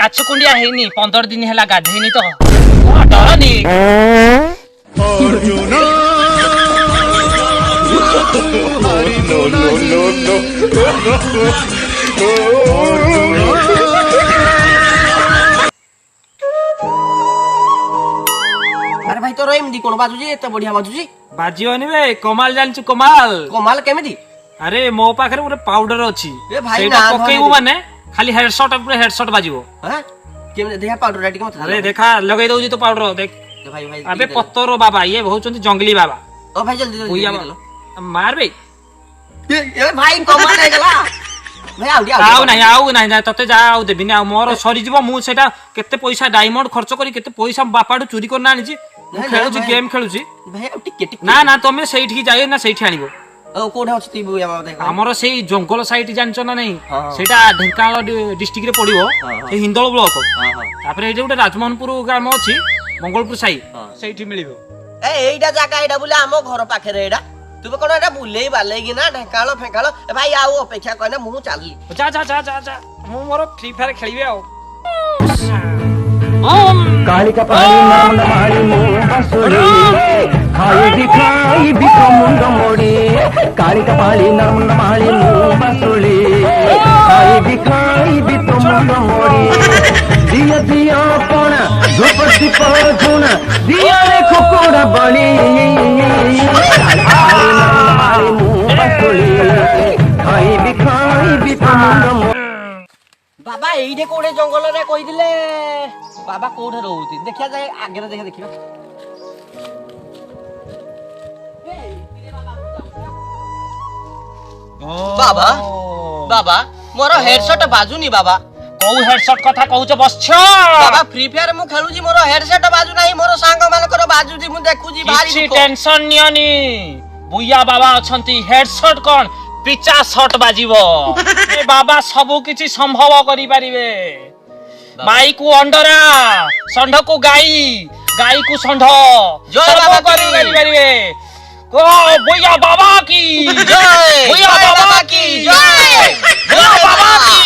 काछ कुंडिया हेनी 15 दिन हैला गाधेनी तो डरनी अर्जुन अरे भाई तो एमती कोन बाजुजी एते बढ़िया बाजुजी बाजियोनी बे कमाल जानछु कमाल कमाल केमिति अरे मो पाखरे गोटे पाउडर अछि ए भाई सेटा ना पकेइबो माने खाली हेडशॉट ऊपर हेडशॉट बाजिबो हां केमिति देखा पाउडर रेडी के मत अरे देखा लगै दउजी तो पाउडर देख भाई भाई अबे पत्तरो बाबा ये बहुचंती जंगली बाबा ओ भाई जल्दी जल्दी मार बे ए भाई कमाल है गला भाई आउ नहीं तते जा आउ देबी ना मोर सरी जीवो मु सेटा केते पैसा डायमंड खर्च करी केते पैसा बापाडू चोरी करना आनी छी खेलुची गेम खेलुची भाई टिके टिके ना ना तमे सेठी की जाय ना सेठी आनिबो ओ कोठे अछि ती बुया बाबा देखा हमर सेई जंगल साइट जानचो ना नहीं सेटा ढेंकाल डिस्ट्रिक्ट रे पड़िबो से हिंदल ब्लॉक तापर एजे गोटे राजमोहनपुर ग्राम अछि मंगलपुर साई सेठी मिलिबो ए एइडा जागा एइडा बुला हमो घर पाखे रे एडा तू कोन एडा बुलेई बालेई कि ना ढेंकालो फेंकालो ए भाई आउ अपेक्षा करना मु चालली जा जा जा जा जा मु मोर फ्री फायर खेलिबे आउ कालिका पानी नाम नमाली मुंह बसुरी खाई बिको मुंड मोड़ी कालिका पानी नाम नमाली मुंह बसुरी खाई बिको मुंड मोड़ी दिया दिया कोना झोपड़ी पहुंचना दिया रे कुकुड़ा बड़ी कालिका पानी नाम नमाली मुंह बसुरी खाई बिको मुंड मोड़ी बाबा एइडे कोडे जंगल रे कहि दिले बाबा कोठे रहउती देखिया जाय आगे रे देखिया बाबा बाबा मोर हेडसेट बाजुनी बाबा कौ हेडशॉट कथा कहउछ बसछ बाबा फ्री फायर मु खेलुजी मोर हेडसेट बाजू नाही मोर सांग मानकर बाजुजी मु देखुजी भारी किछि टेंशन नियनी बुया बाबा अछंती हेडशॉट कोन पिचा शॉट बाजिबो ए बाबा सबु किछि संभव करि परिबे माई को अंडरा संढ को गाई गाई को संढ जय बाबा करि परिबे ओ बुया बाबा की जय बुया बाबा की जय बुया बाबा की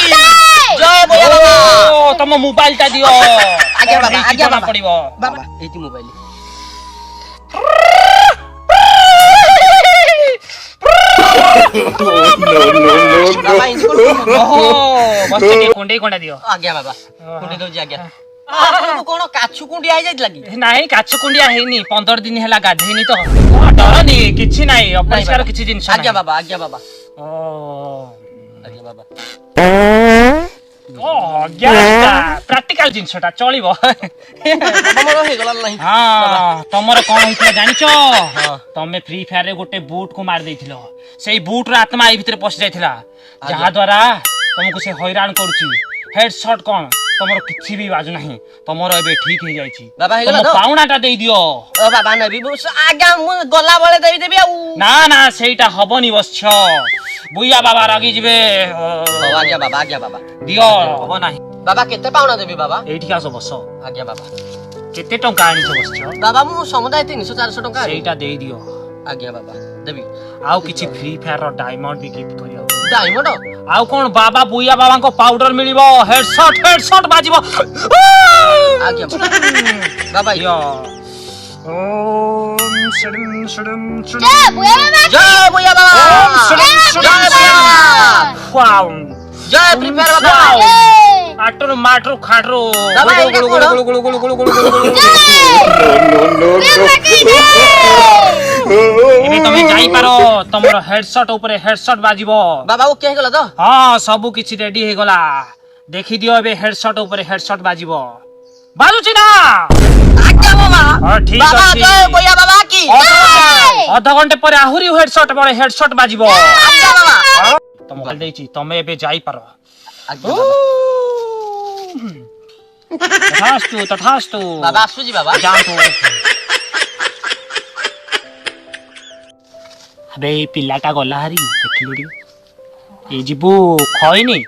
जय बुया बाबा ओ तम मोबाइल ता दियो आगे बाबा आगे बाबा पड़िबो बाबा एती मोबाइल बाबा इनको ओहो बस के कोंडे कोंडा दियो आज्ञा बाबा कुंडी दो आज्ञा आपको कोन काछु कुंडी आइ जाइत लागी नाही काछ कुंडिया हेनी 15 दिन हैला गाधेनी तो डरनी किछि नाही अपरिष्कार किछि जिंस आज्ञा बाबा ओ आज्ञा बाबा ओ आज्ञा प्रैक्टिकल जिंसटा चलिबो हमरो हे गला नाही हां तमरो कोन होइतला जानिचो तमे फ्री फायर रे गोटे बूट को मार देथिलो सेई बूट रा आत्मा ए भीतर पस जायथिला जहा द्वारा तुमको से हैरान करूची हेडशॉट कोन तमरो किछि भी बाजू नाही तमरो एबे ठीक हे जायछि बाबा हे गला तम पाउनाटा देई दियो ओ बाबा नबी बस आज्ञा मु गला बळे देबी देबी आ ना ना सेटा हबनी बसछ बुया बाबा रागी जिबे आज्ञा बाबा दियो हबो नाही बाबा केते पाउना देबी बाबा एठी आसो बस आज्ञा बाबा केते टंका आनी छ बसछ बाबा मु समुदाय 300 400 टका सेटा देई दियो आज्ञा बाबा देबी आउ किछि फ्री फायर रो डायमंड भी गिफ्ट करियो डायमंड आउ कोन बाबा बुया बाबा को पाउडर मिलिबो हेडशॉट बाजिबो आज्ञा बाबा यो ओम शडम शडम जय बुया बाबा जय बुया बाबा वाओ जय फ्री फायर बाबा आटरो माटरो खाटरो बाबा गुलु एबे तमे जाई पारो तमरो हेडशॉट ऊपर हेडशॉट बाजिबो बाबा ओ के गला तो हां सब किछि रेडी हे गला देखि दियो एबे हेडशॉट ऊपर हेडशॉट बाजिबो बाजुची ना आज्ञा बाबा हां ठीक बाबा अछि जय बुया बाबा की आधा घंटे पर आहुरी हेडशॉट बाजिबो आज्ञा बाबा तम कल देछि तमे एबे जाई पारो आज्ञा तथास्तु बाबा आसुजी बाबा जांतु अबे पिलाटा गला हारी देखिलुडी ए जिबु खइनी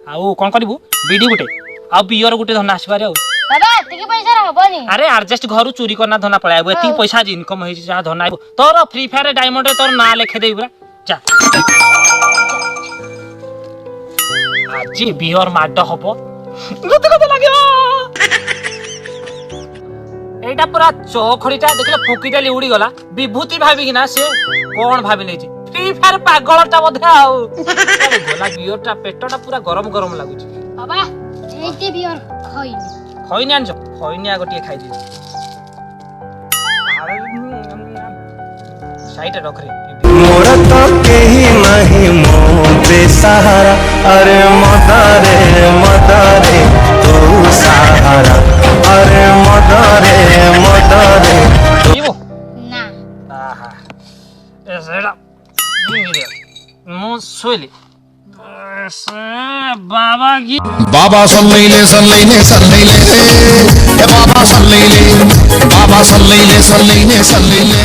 आउ कोन करिबु बीडी गुटे आ बियर गुटे धना आसीबारे बाबा एतिकी पैसा हबनी अरे एडजस्ट घरु चोरी करना धना पळाइबो एति पैसा जे इनकम होई जा धना आइबो तोर फ्री फायर डायमंड रे तोर ना लिखे देई पुरा जा आज बियर माड हबो गते गते लागियो এইটা পুরা চখড়িটা দেখলে ফুকিটালি উড়ি গলা বিভূতি ভাবি কিনা সে কোন ভাবি নেছি ফ্রি ফায়ার পাগলটা বোধে আউ আরে গোলা বিয়রটা পেটটা পুরা গরম গরম লাগুଛି বাবা এইতে বিয়র খইনি খইনি আনছ খইনি আগ টিকে খাই দিও সাইডে রখরে मोर तो केही नहीं मो बेसहारा अरे मदरे तू सहारा अरे मदरे ইবো না আহা এসেটা জিঙ্গিরে মু শৈলি বাবা কি बाबा सल्लैले सल्लैले सल्लैले ए बाबा सल्लैले बाबा सल्लैले सल्लैले सल्लैले